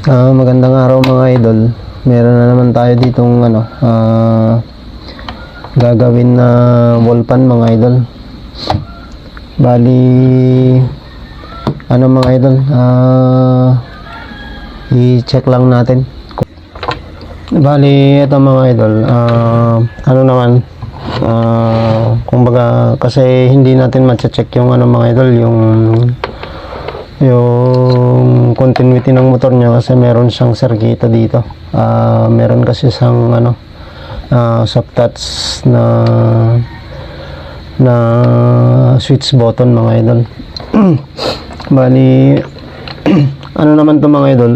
Magandang araw mga idol. Meron na naman tayo ditong gagawin na wall pan mga idol. Bali mga idol, i-check lang natin. Bali ito mga idol, kumbaga kasi hindi natin ma-check yung mga idol, yung continuity ng motor niya kasi meron siyang serkito dito. Meron kasi siyang soft touch na switch button mga idol. Bali naman to mga idol,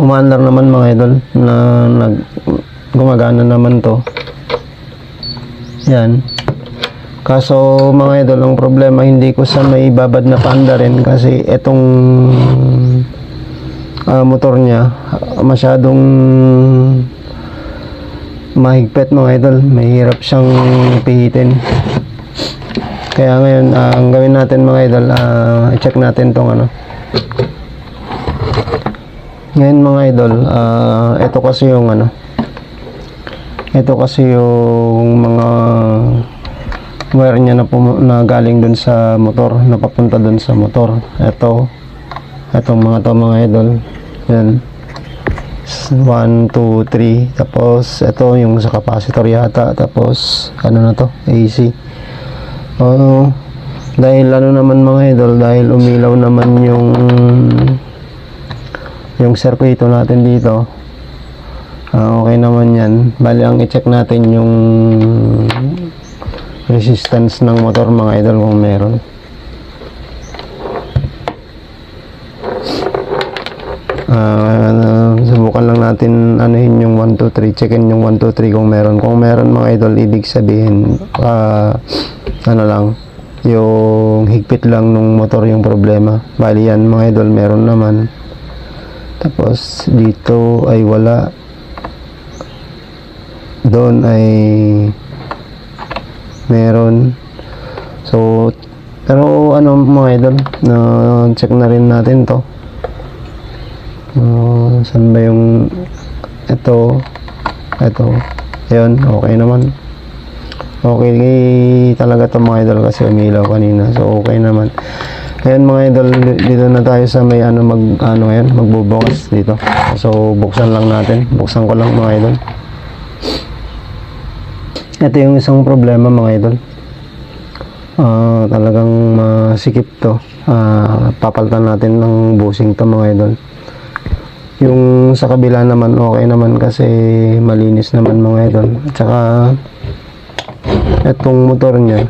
umaandar naman mga idol na gumagana naman to. Yan. Kaso mga idol, ang problema hindi ko sa may babad na paanda rin kasi etong motor niya masyadong mahigpit mga idol, mahirap siyang pihitin. Kaya ngayon ang gawin natin mga idol, i-check natin tong ngayon mga idol, ito kasi yung mga wire niya na galing dun sa motor, na papunta dun sa motor. Etong mga idol, yan, 1, 2, 3, tapos ito yung sa capacitor yata, tapos AC. Dahil naman mga idol, dahil umilaw naman yung circuito natin dito, okay naman yan. Bali ang i-check natin yung resistance ng motor mga idol, kung meron. Subukan lang natin anuhin yung 1, 2, 3, checkin yung 1, 2, 3 kung meron mga idol. Ibig sabihin yung higpit lang nung motor yung problema. Bali yan mga idol, meron naman. Tapos dito ay wala, doon ay meron. So pero mga idol, check na rin natin to. Saan ba yung ito, ayun, okay naman. Okay talaga to mga idol kasi umilaw kanina, so okay naman. Ayan mga idol, dito na tayo sa may magbubukas dito. So buksan lang natin, buksan ko lang mga idol. Ito yung isang problema mga idol, talagang masikip to. Papalitan natin ng bushing to mga idol. Yung sa kabila naman okay naman kasi malinis naman mga idol. At saka etong motor niya,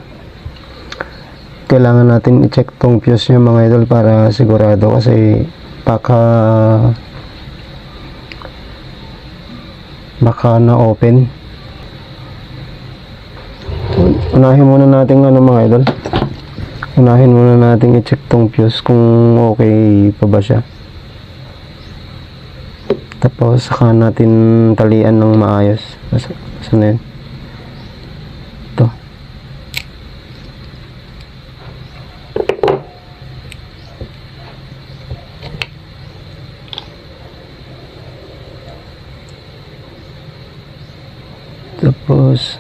kailangan natin i-check tong fuse niya mga idol para sigurado, kasi baka na open. Unahin muna natin mga idol, i-check tong fuse kung okay pa ba siya, tapos saka natin talian ng maayos. Saan na yun? Ito. Tapos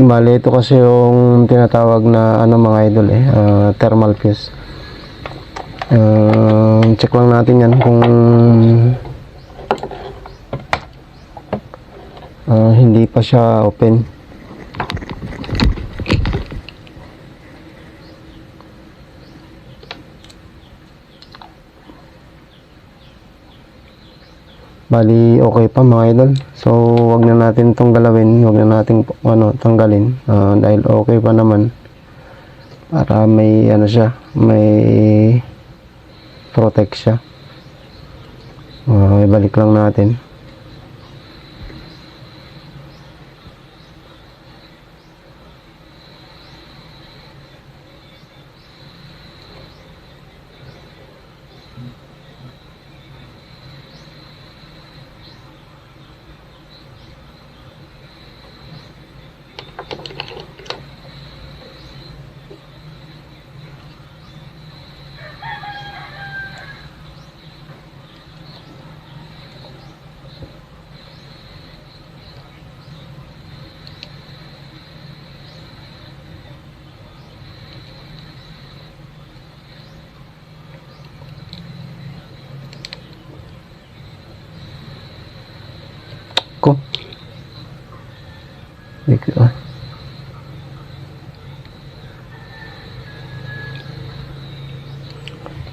bali ito kasi yung tinatawag na mga idol thermal fuse. Check lang natin yan kung hindi pa siya open. Bali okay pa mga idol, so wag na natin tong galawin, wag na natin tanggalin, dahil okay pa naman, para may may protect siya. Ibalik lang natin.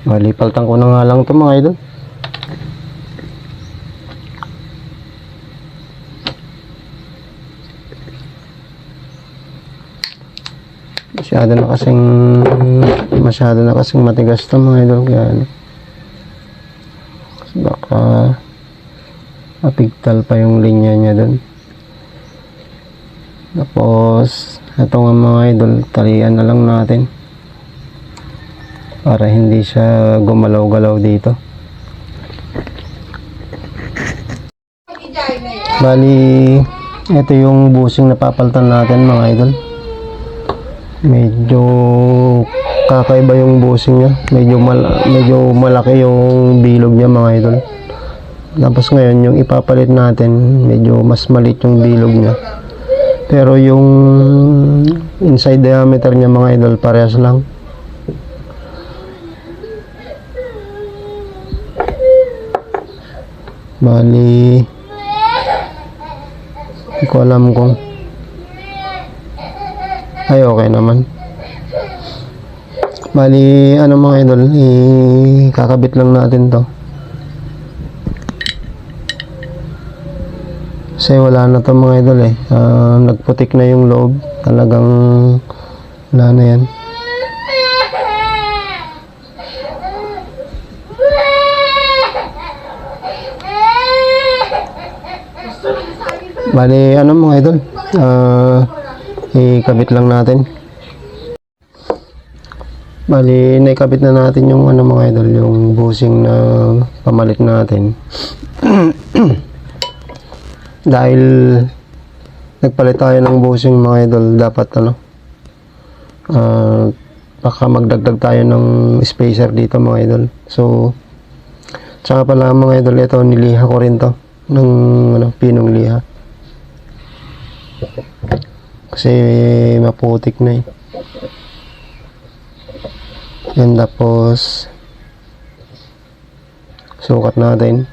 Malipaltan ko na nga lang ito mga idol. Masyado na kasing matigas ito mga idol, kaya ano, baka mapigtal pa yung linya niya dun. Tapos ito nga mga idol, talian na lang natin para hindi siya gumalaw-galaw dito. Bali, ito yung busing na papalitan natin mga idol. Medyo kakaiba yung busing niya, medyo malaki yung bilog niya mga idol. Tapos ngayon yung ipapalit natin, medyo mas maliit yung bilog niya, pero yung inside diameter niya mga idol parehas lang. Bali, hindi ko alam kung ay okay naman. Bali, ano mga idol, kakabit lang natin to. Kasi wala na to mga idol eh. Nagputik na yung loob. Talagang wala na yan. Bali, ano mga idol, ikabit lang natin. Bali, naikabit na natin yung ano mga idol, yung busing na pamalit natin. Dahil nagpalit tayo ng busing mga idol, dapat ano, baka magdagdag tayo ng spacer dito mga idol. So, tsaka pala mga idol, ito niliha ko rin to ng ano, pinong liha. Kasi maputik na eh. Yan, tapos sukat natin.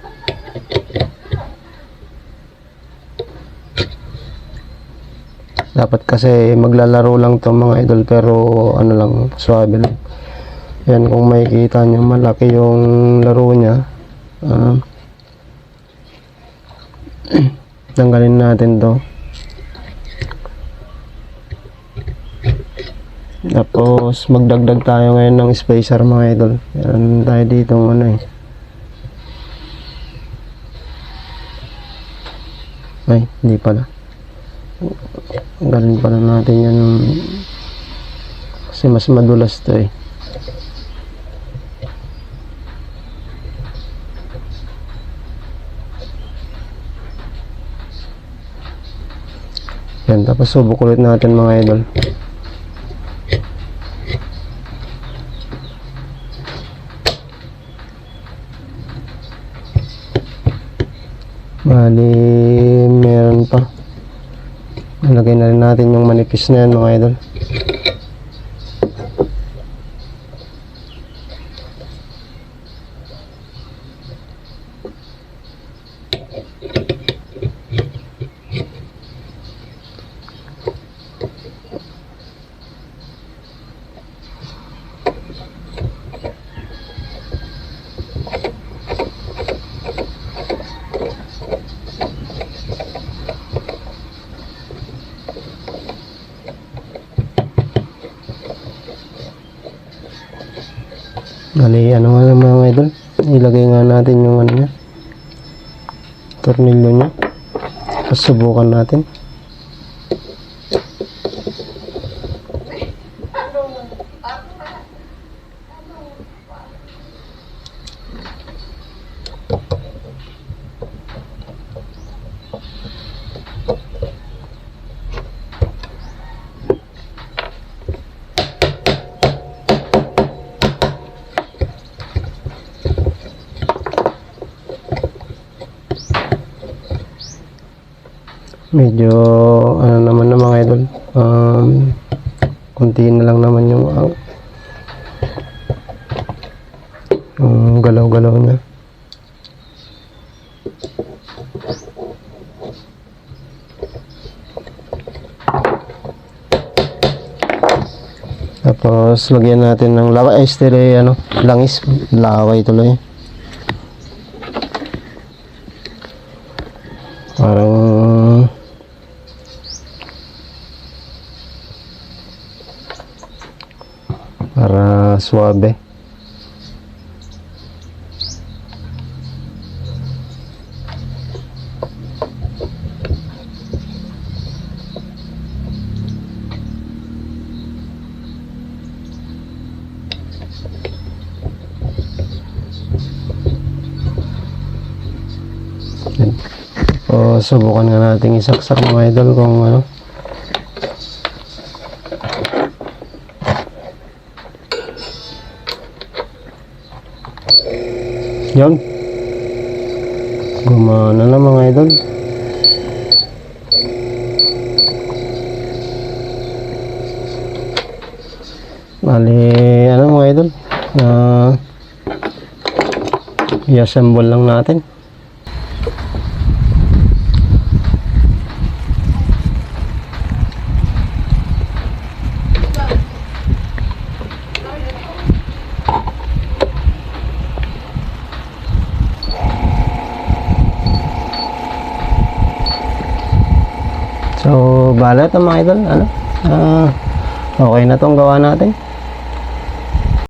Dapat kasi maglalaro lang to mga idol, pero ano lang, swabe lang. Yan, kung makikita nyo malaki yung laro nya. Tanggalin natin to. Tapos magdagdag tayo ngayon ng spacer mga idol. Meron tayo dito ano eh. Ay, hindi pala. Tanggalin pala natin yan kasi mas madulas to eh. Yan, tapos subok ulit natin mga idol. Bali, meron pa. Lagay na rin natin yung manipis na yan mga idol. Bali, ano nga lang mga idol, ilagay nga natin yung ano niya, tornilyo niya. Tapos subukan natin. Medyo ano naman na mga idol, konti na lang naman yung galaw-galaw niya. Tapos lagyan natin ng laway, langis, laway tuloy. Parang para suabe. O, subukan nga natin isaksak mga idol kung ano. Yun. Gumana na mga idol. Bali, ano mga idol? I-assemble lang natin. So, balat ang mga idol, okay na tong gawa natin.